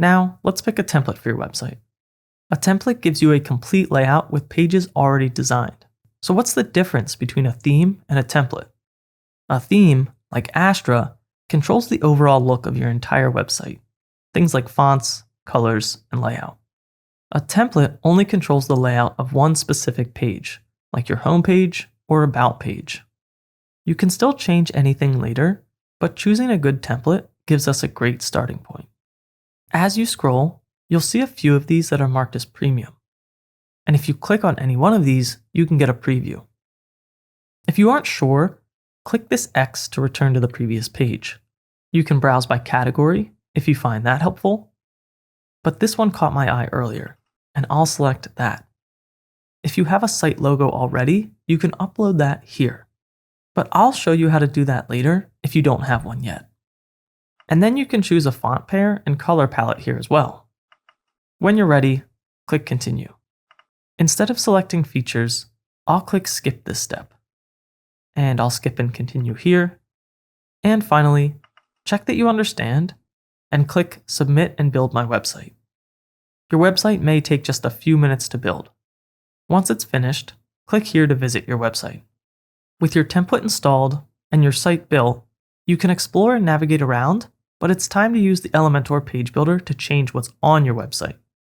Now, let's pick a template for your website. A template gives you a complete layout with pages already designed. So what's the difference between a theme and a template? A theme, like Astra, controls the overall look of your entire website, things like fonts, colors, and layout. A template only controls the layout of one specific page, like your home page or about page. You can still change anything later, but choosing a good template gives us a great starting point. As you scroll, you'll see a few of these that are marked as premium. And if you click on any one of these, you can get a preview. If you aren't sure, click this X to return to the previous page. You can browse by category if you find that helpful. But this one caught my eye earlier, and I'll select that. If you have a site logo already, you can upload that here. But I'll show you how to do that later if you don't have one yet. And then you can choose a font pair and color palette here as well. When you're ready, click Continue. Instead of selecting features, I'll click Skip this step. And I'll skip and continue here. And finally, check that you understand and click Submit and Build My Website. Your website may take just a few minutes to build. Once it's finished, click here to visit your website. With your template installed and your site built, you can explore and navigate around, but it's time to use the Elementor page builder to change what's on your website.